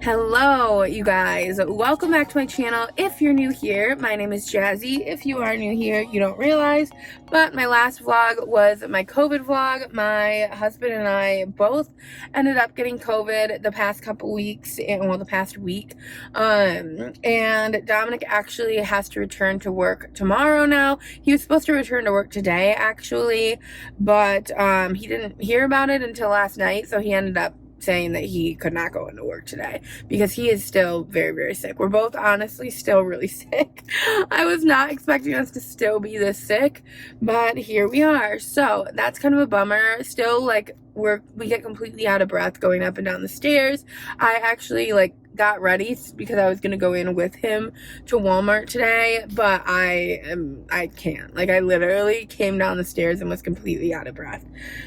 Hello, you guys. Welcome back to my channel. If you're new here, my name is Jazzy. If you are new here, you don't realize, but my last vlog was my COVID vlog. My husband and I both ended up getting COVID the past couple weeks, well, the past week. And Dominic actually has to return to work tomorrow now. He was supposed to return to work today, actually, but he didn't hear about it until last night, so he ended up saying that he could not go into work today because he is still very, very sick. We're both honestly still really sick. I was not expecting us to still be this sick, but here we are. So that's kind of a bummer. Still, like, we get completely out of breath going up and down the stairs. I actually got ready because I was gonna go in with him to Walmart today, but I can't. I literally came down the stairs and was completely out of breath.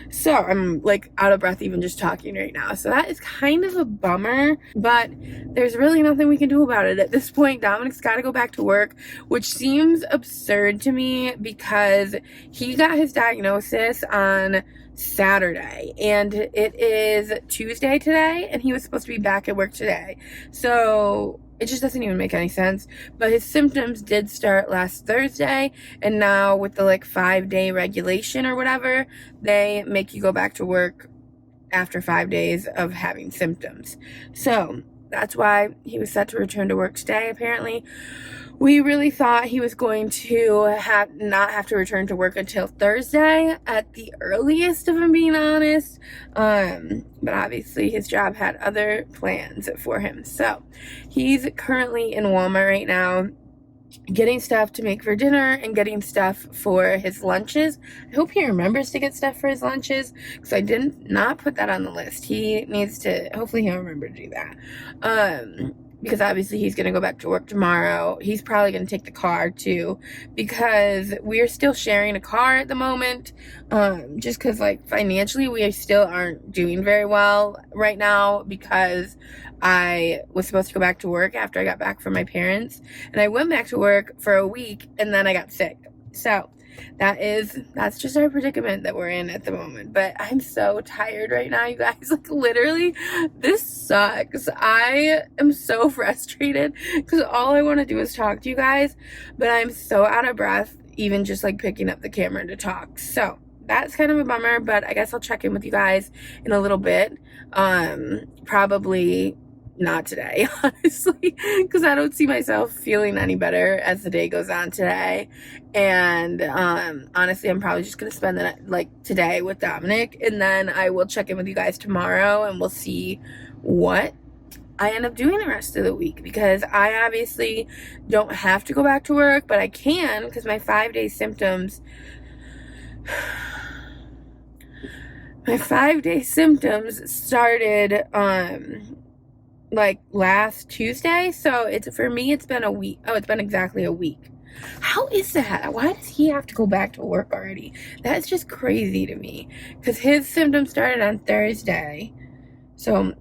So I'm out of breath even just talking right now. So that is kind of a bummer, but there's really nothing we can do about it at this point. Dominic's got to go back to work, which seems absurd to me because he got his diagnosis on Saturday and it is Tuesday today and he was supposed to be back at work today. So it just doesn't even make any sense. But his symptoms did start last Thursday, and now with the 5-day regulation or whatever, they make you go back to work after 5 days of having symptoms. So that's why he was set to return to work today, apparently. We really thought he was going to not have to return to work until Thursday at the earliest, if I'm being honest. But obviously his job had other plans for him. So he's currently in Walmart right now, getting stuff to make for dinner and getting stuff for his lunches. I hope he remembers to get stuff for his lunches because I did not put that on the list. He needs to, hopefully he'll remember to do that. Because obviously he's going to go back to work tomorrow. He's probably going to take the car too because we're still sharing a car at the moment. Just because financially we still aren't doing very well right now because I was supposed to go back to work after I got back from my parents, and I went back to work for a week and then I got sick. So that's just our predicament that we're in at the moment. But I'm so tired right now, you guys. Literally, this sucks. I am so frustrated because all I want to do is talk to you guys, but I'm so out of breath even just picking up the camera to talk. So that's kind of a bummer, but I guess I'll check in with you guys in a little bit. Probably not today, honestly, because I don't see myself feeling any better as the day goes on today. And honestly, I'm probably just gonna spend the today with Dominic, and then I will check in with you guys tomorrow and we'll see what I end up doing the rest of the week, because I obviously don't have to go back to work, but I can because my 5-day symptoms started last Tuesday. So for me it's been a week. Oh, it's been exactly a week. How is that? Why does he have to go back to work already? That's just crazy to me because his symptoms started on Thursday. So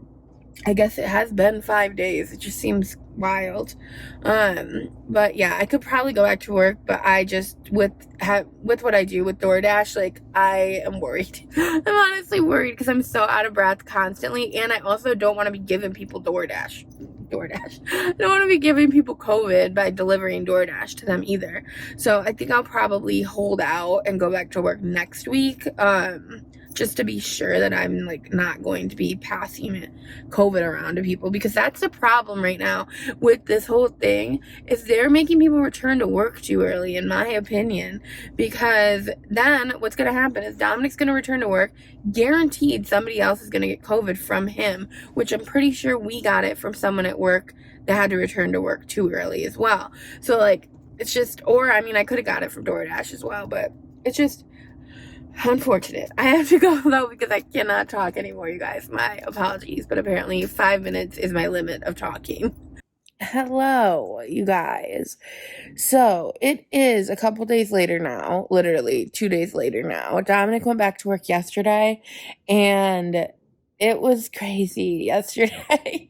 I guess it has been 5 days. It just seems wild. But yeah, I could probably go back to work, but I just with what I do with DoorDash, I am worried. I'm honestly worried because I'm so out of breath constantly, and I also don't want to be giving people DoorDash. I don't want to be giving people COVID by delivering DoorDash to them either. So I think I'll probably hold out and go back to work next week. Just to be sure that I'm not going to be passing COVID around to people, because that's the problem right now with this whole thing, is they're making people return to work too early, in my opinion, because then what's going to happen is Dominic's going to return to work, guaranteed somebody else is going to get COVID from him, which I'm pretty sure we got it from someone at work that had to return to work too early as well. So it's just, or I mean, I could have got it from DoorDash as well, but it's just unfortunate. I have to go though because I cannot talk anymore, you guys. My apologies, but apparently 5 minutes is my limit of talking. Hello, you guys. So it is a couple days later now, literally 2 days later now. Dominic went back to work yesterday and it was crazy yesterday.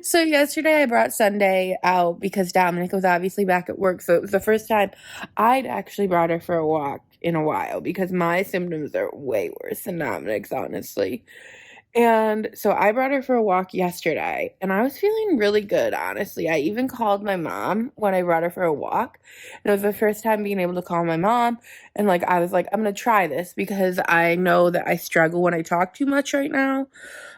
So yesterday I brought Sunday out because Dominic was obviously back at work. So it was the first time I'd actually brought her for a walk in a while because my symptoms are way worse than Dominic's, honestly. And so I brought her for a walk yesterday, and I was feeling really good, honestly. I even called my mom when I brought her for a walk. And it was the first time being able to call my mom. And like, I was like, I'm going to try this because I know that I struggle when I talk too much right now,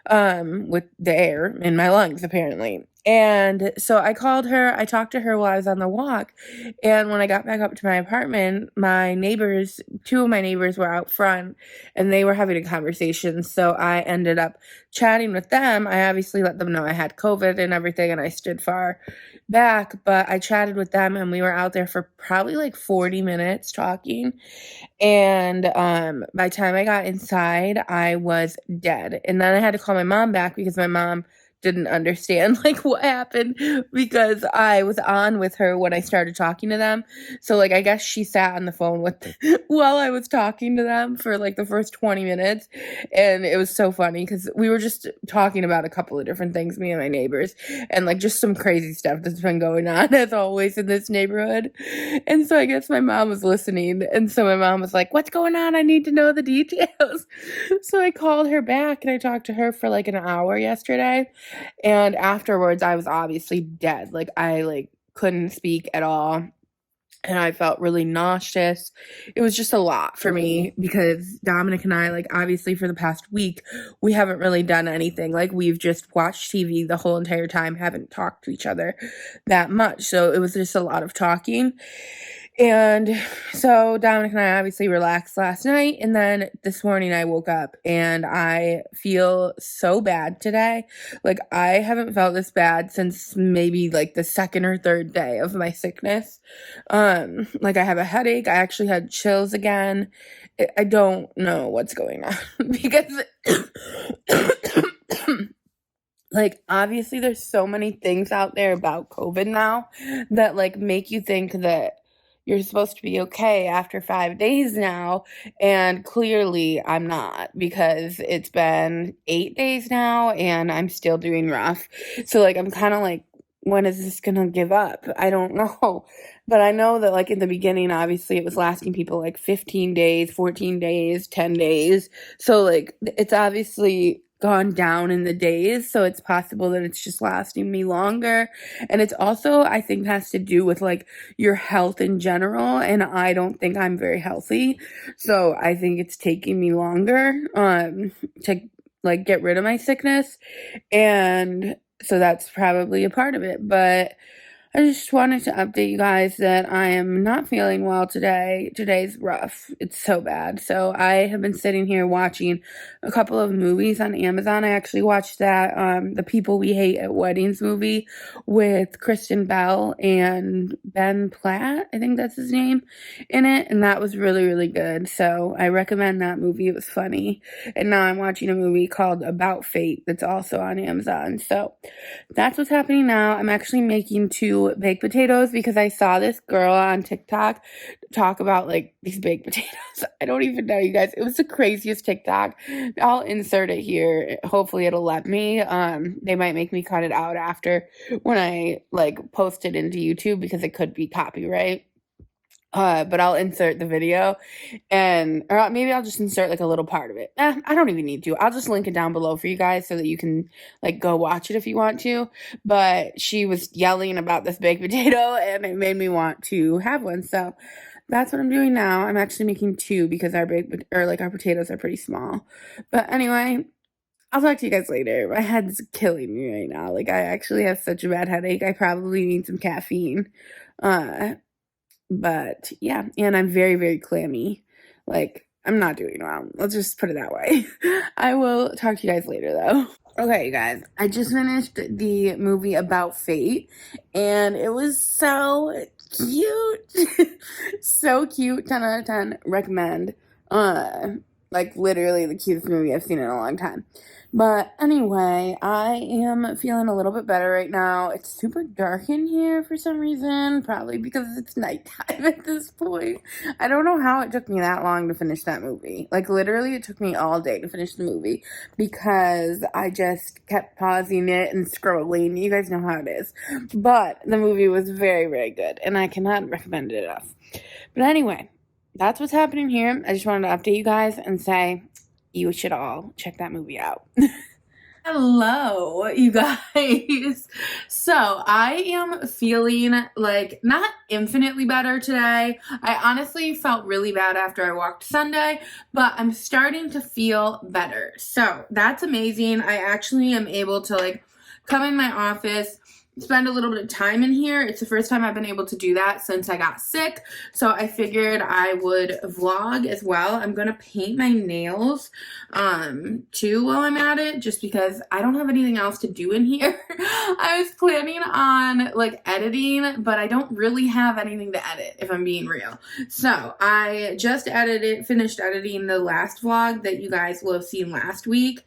with the air in my lungs, apparently. And so I called her, I talked to her while I was on the walk. And when I got back up to my apartment, my neighbors, two of my neighbors were out front and they were having a conversation. So I ended up chatting with them. I obviously let them know I had COVID and everything and I stood far back, but I chatted with them and we were out there for probably like 40 minutes talking. And by the time I got inside, I was dead. And then I had to call my mom back because my mom didn't understand like what happened because I was on with her when I started talking to them. So like I guess she sat on the phone with while I was talking to them for like the first 20 minutes. And it was so funny because we were just talking about a couple of different things, me and my neighbors, and like just some crazy stuff that's been going on as always in this neighborhood. And so I guess my mom was listening. And so my mom was like, "What's going on? I need to know the details." So I called her back and I talked to her for like an hour yesterday. And afterwards I was obviously dead. Like I like couldn't speak at all. And I felt really nauseous. It was just a lot for me because Dominic and I, like, obviously for the past week, we haven't really done anything. Like, we've just watched TV the whole entire time, haven't talked to each other that much. So it was just a lot of talking. And so Dominic and I obviously relaxed last night. And then this morning I woke up and I feel so bad today. Like, I haven't felt this bad since maybe like the second or third day of my sickness. Like I have a headache. I actually had chills again. I don't know what's going on because like obviously there's so many things out there about COVID now that like make you think that you're supposed to be okay after 5 days now, and clearly I'm not because it's been 8 days now and I'm still doing rough. So like I'm kind of like, when is this gonna give up? I don't know. But I know that like in the beginning obviously it was lasting people like 15 days, 14 days, 10 days. So like it's obviously gone down in the days, so it's possible that it's just lasting me longer. And it's also, I think, has to do with like your health in general, and I don't think I'm very healthy, so I think it's taking me longer to like get rid of my sickness, and so that's probably a part of it. But I just wanted to update you guys that I am not feeling well today. Today's rough. It's so bad. So I have been sitting here watching a couple of movies on Amazon. I actually watched that The People We Hate at Weddings movie with Kristen Bell and Ben Platt, I think that's his name, in it, and that was really, really good. So I recommend that movie. It was funny. And now I'm watching a movie called About Fate that's also on Amazon. So that's what's happening now. I'm actually making two baked potatoes because I saw this girl on TikTok talk about like these baked potatoes. I don't even know, you guys. It was the craziest TikTok. I'll insert it here. Hopefully it'll let me. They might make me cut it out after when I like post it into YouTube because it could be copyright. But I'll insert the video or maybe I'll just insert like a little part of it. I don't even need to. I'll just link it down below for you guys so that you can like go watch it if you want to. But she was yelling about this baked potato and it made me want to have one. So that's what I'm doing now. I'm actually making two because our potatoes are pretty small. But anyway, I'll talk to you guys later. My head's killing me right now. Like I actually have such a bad headache. I probably need some caffeine. But yeah, and I'm very, very clammy. Like, I'm not doing well. Let's just put it that way. I will talk to you guys later, though. Okay, you guys, I just finished the movie About Fate, and it was so cute. So cute. 10 out of 10. Recommend. Like, literally the cutest movie I've seen in a long time. But anyway, I am feeling a little bit better right now. It's super dark in here for some reason, probably because it's nighttime at this point. I don't know how it took me that long to finish that movie. Like, literally, it took me all day to finish the movie because I just kept pausing it and scrolling. You guys know how it is. But the movie was very, very good, and I cannot recommend it enough. But anyway, that's what's happening here. I just wanted to update you guys and say, You should all check that movie out. Hello, you guys. So I am feeling like not infinitely better today. I honestly felt really bad after I walked Sunday, but I'm starting to feel better. So that's amazing. I actually am able to like come in my office, spend a little bit of time in here. It's the first time I've been able to do that since I got sick. So I figured I would vlog as well. I'm going to paint my nails too while I'm at it, just because I don't have anything else to do in here. I was planning on like editing, but I don't really have anything to edit if I'm being real. So I just finished editing the last vlog that you guys will have seen last week.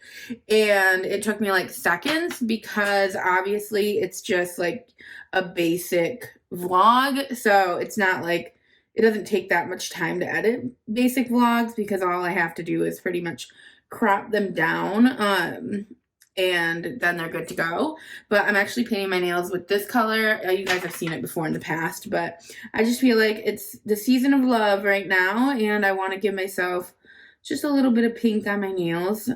And it took me like seconds because obviously it's just like a basic vlog. So it's not like, it doesn't take that much time to edit basic vlogs because all I have to do is pretty much crop them down. And then they're good to go. But I'm actually painting my nails with this color. You guys have seen it before in the past, but I just feel like it's the season of love right now, and I want to give myself just a little bit of pink on my nails.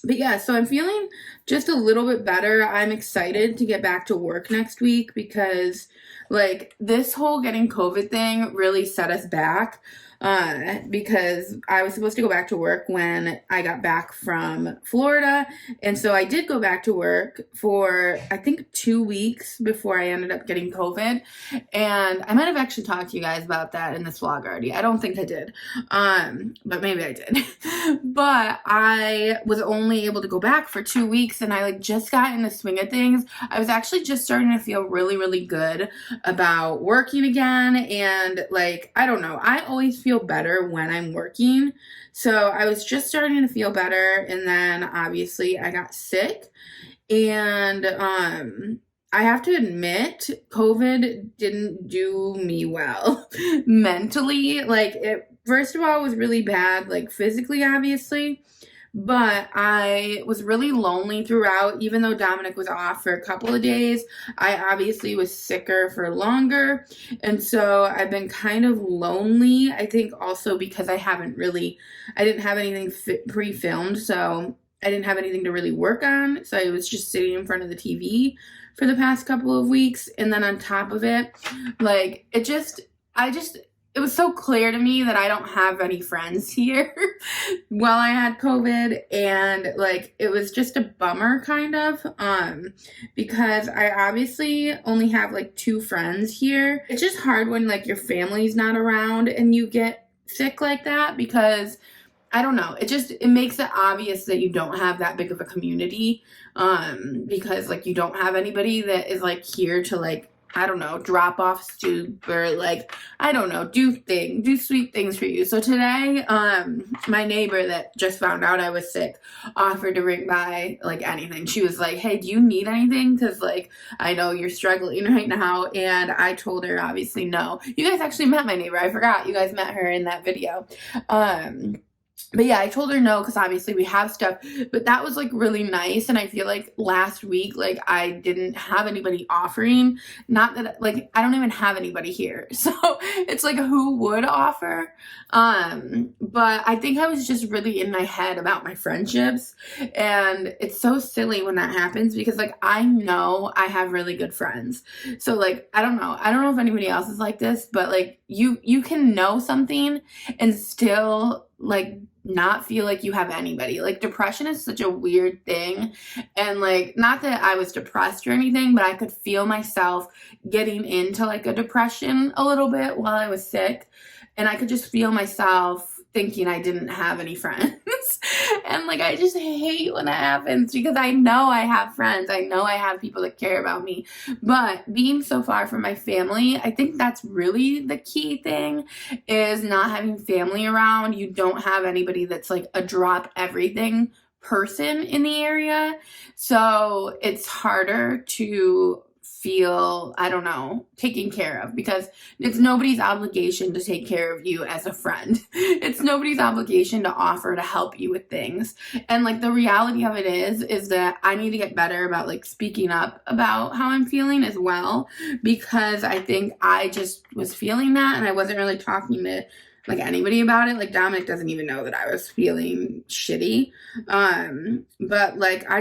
But yeah, so I'm feeling just a little bit better. I'm excited to get back to work next week because like this whole getting COVID thing really set us back. Because I was supposed to go back to work when I got back from Florida. And so I did go back to work for, I think, 2 weeks before I ended up getting COVID. And I might have actually talked to you guys about that in this vlog already. I don't think I did. But maybe I did. But I was only able to go back for 2 weeks and I like just got in the swing of things. I was actually just starting to feel really, really good about working again. And like, I don't know, I always feel better when I'm working. So I was just starting to feel better, and then obviously I got sick, and I have to admit COVID didn't do me well mentally. Like it first of all was really bad, like physically obviously, but I was really lonely throughout. Even though Dominic was off for a couple of days, I obviously was sicker for longer. And so I've been kind of lonely. I think also because I didn't have anything pre-filmed. So I didn't have anything to really work on. So I was just sitting in front of the TV for the past couple of weeks. And then on top of it, like it was so clear to me that I don't have any friends here while I had COVID, and like it was just a bummer kind of because I obviously only have like 2 friends here. It's just hard when like your family's not around and you get sick like that because I don't know, it makes it obvious that you don't have that big of a community because like you don't have anybody that is like here to like, I don't know, drop off soup or like, I don't know, do sweet things for you. So today, my neighbor that just found out I was sick offered to bring by like anything. She was like, hey, do you need anything? Cause like, I know you're struggling right now. And I told her obviously no. You guys actually met my neighbor. I forgot you guys met her in that video. But yeah, I told her no because obviously we have stuff, but that was like really nice. And I feel like last week, like I didn't have anybody offering, not that like I don't even have anybody here. So it's like who would offer? But I think I was just really in my head about my friendships, and it's so silly when that happens because like I know I have really good friends. So like I don't know if anybody else is like this, but like you can know something and still like not feel like you have anybody. Like depression is such a weird thing, and like not that I was depressed or anything, but I could feel myself getting into like a depression a little bit while I was sick, and I could just feel myself thinking I didn't have any friends. And like I just hate when that happens because I know I have friends, I know I have people that care about me, but being so far from my family, I think that's really the key thing, is not having family around. You don't have anybody that's like a drop everything person in the area, so it's harder to feel, I don't know, taken care of, because it's nobody's obligation to take care of you as a friend. It's nobody's obligation to offer to help you with things. And like the reality of it is that I need to get better about like speaking up about how I'm feeling as well, because I think I just was feeling that and I wasn't really talking to like anybody about it. Like Dominic doesn't even know that I was feeling shitty. But like I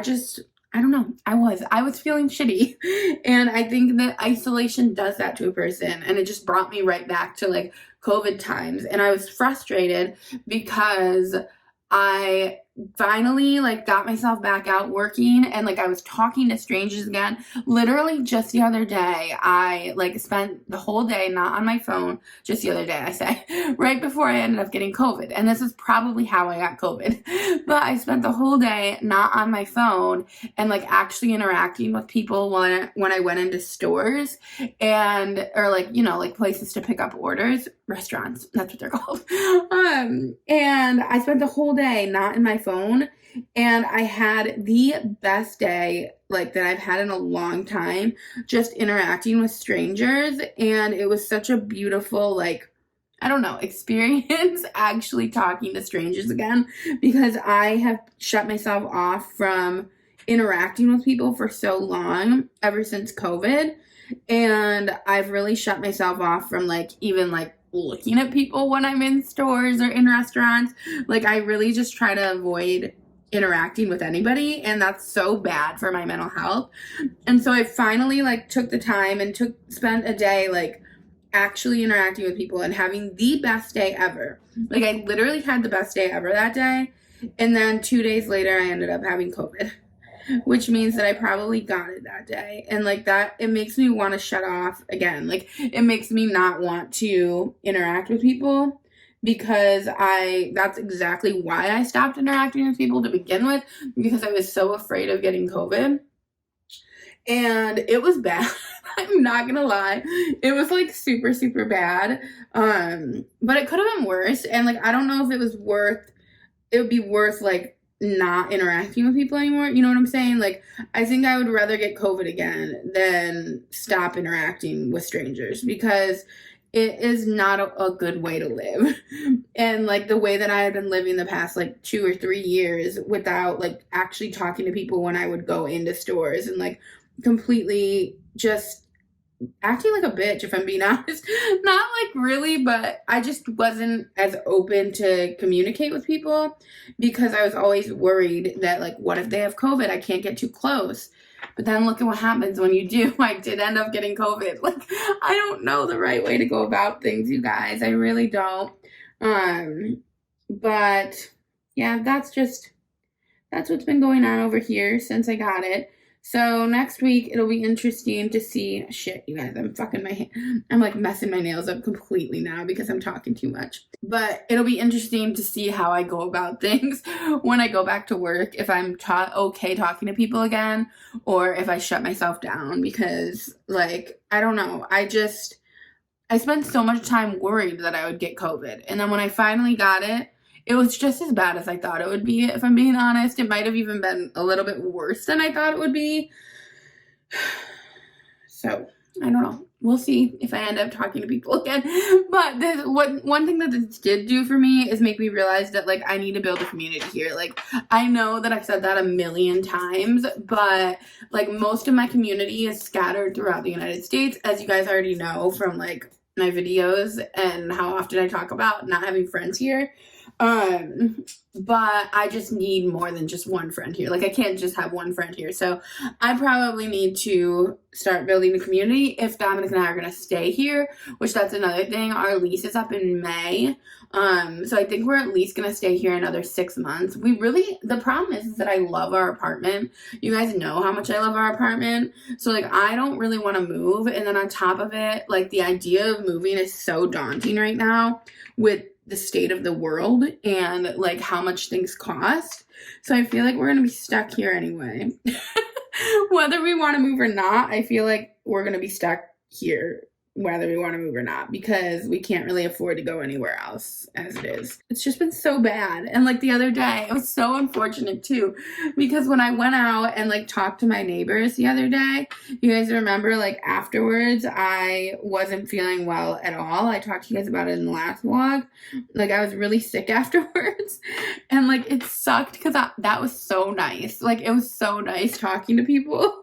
don't know. I was feeling shitty. And I think that isolation does that to a person. And it just brought me right back to like COVID times. And I was frustrated because I finally like got myself back out working, and like I was talking to strangers again. Literally just the other day, I like spent the whole day not on my phone. Just the other day, I say, right before I ended up getting COVID. And this is probably how I got COVID. But I spent the whole day not on my phone and like actually interacting with people when I went into stores and or like, you know, like places to pick up orders, restaurants, that's what they're called. And I spent the whole day not in my phone, and I had the best day like that I've had in a long time, just interacting with strangers. And it was such a beautiful, like, I don't know, experience actually talking to strangers again, because I have shut myself off from interacting with people for so long, ever since COVID. And I've really shut myself off from like even like looking at people when I'm in stores or in restaurants. Like I really just try to avoid interacting with anybody, and that's so bad for my mental health. And so I finally like took the time and spent a day like actually interacting with people and having the best day ever. Like I literally had the best day ever that day. And then 2 days later I ended up having COVID, which means that I probably got it that day. And like that, it makes me want to shut off again. Like it makes me not want to interact with people, because that's exactly why I stopped interacting with people to begin with, because I was so afraid of getting COVID. And it was bad. I'm not gonna lie. It was like super, super bad. But it could have been worse. And like I don't know if it would be worth like not interacting with people anymore. You know what I'm saying? Like I think I would rather get COVID again than stop interacting with strangers, because it is not a good way to live. And like the way that I had been living the past like 2 or 3 years without like actually talking to people when I would go into stores, and like completely just acting like a bitch, if I'm being honest. Not like really, but I just wasn't as open to communicate with people, because I was always worried that like, what if they have COVID? I can't get too close. But then look at what happens when you do. I did end up getting COVID. Like, I don't know the right way to go about things, you guys. I really don't. But yeah, that's what's been going on over here since I got it. So next week, it'll be interesting to see, shit, you guys, I'm like messing my nails up completely now because I'm talking too much. But it'll be interesting to see how I go about things when I go back to work, if I'm okay talking to people again, or if I shut myself down, because like, I don't know. I spent so much time worried that I would get COVID. And then when I finally got it, it was just as bad as I thought it would be, if I'm being honest. It might have even been a little bit worse than I thought it would be. So, I don't know. We'll see if I end up talking to people again. But one thing that this did do for me is make me realize that, like, I need to build a community here. Like, I know that I've said that a million times, but, like, most of my community is scattered throughout the United States, as you guys already know from, like, my videos and how often I talk about not having friends here. But I just need more than just one friend here. Like I can't just have one friend here. So I probably need to start building a community if Dominic and I are going to stay here, which that's another thing. Our lease is up in May. So I think we're at least going to stay here another 6 months. The problem is that I love our apartment. You guys know how much I love our apartment. So like, I don't really want to move. And then on top of it, like the idea of moving is so daunting right now with the state of the world and like how much things cost. So I feel like we're going to be stuck here anyway. Whether we want to move or not, I feel like we're going to be stuck here whether we want to move or not, because we can't really afford to go anywhere else as it is. It's just been so bad. And like the other day, it was so unfortunate too, because when I went out and like talked to my neighbors the other day, you guys remember like afterwards, I wasn't feeling well at all. I talked to you guys about it in the last vlog. Like I was really sick afterwards, and like it sucked because that was so nice. Like it was so nice talking to people.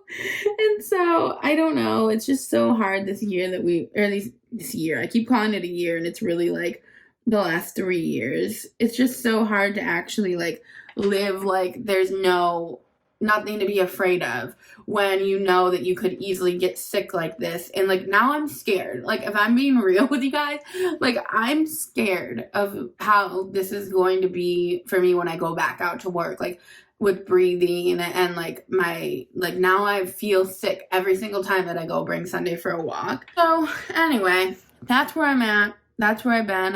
And so I don't know. It's just so hard this year this year. I keep calling it a year, and it's really like the last 3 years. It's just so hard to actually like live like there's nothing to be afraid of when you know that you could easily get sick like this. And like now I'm scared. Like if I'm being real with you guys, like I'm scared of how this is going to be for me when I go back out to work. Like with breathing and like now I feel sick every single time that I go bring Sunday for a walk. So anyway, that's where I'm at. That's where I've been.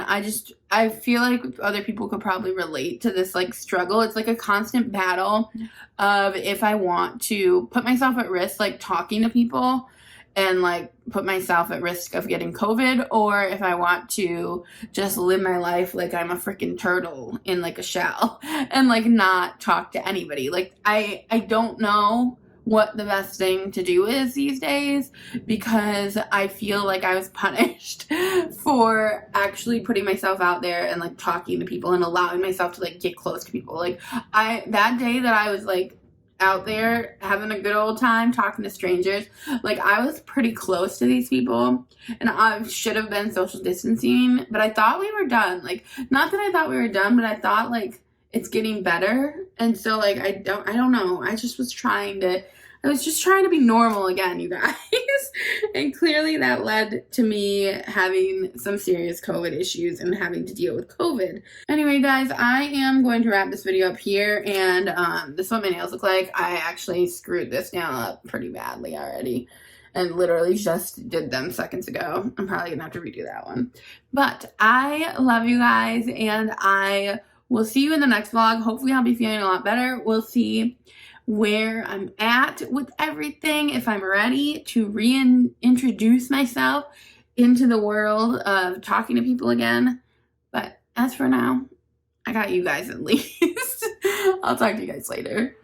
I feel like other people could probably relate to this like struggle. It's like a constant battle of if I want to put myself at risk, like talking to people and like put myself at risk of getting COVID, or if I want to just live my life like I'm a freaking turtle in like a shell and like not talk to anybody. Like I don't know what the best thing to do is these days, because I feel like I was punished for actually putting myself out there and like talking to people and allowing myself to like get close to people. Like that day that I was like out there having a good old time talking to strangers, like I was pretty close to these people and I should have been social distancing, but I thought we were done. Like, not that I thought we were done, but I thought like it's getting better. And so like I don't know. I was just trying to be normal again, you guys. And clearly that led to me having some serious COVID issues and having to deal with COVID. Anyway, guys, I am going to wrap this video up here. And this is what my nails look like. I actually screwed this nail up pretty badly already and literally just did them seconds ago. I'm probably gonna have to redo that one. But I love you guys, and I will see you in the next vlog. Hopefully I'll be feeling a lot better. We'll see where I'm at with everything, if I'm ready to reintroduce myself into the world of talking to people again. But as for now, I got you guys at least. I'll talk to you guys later.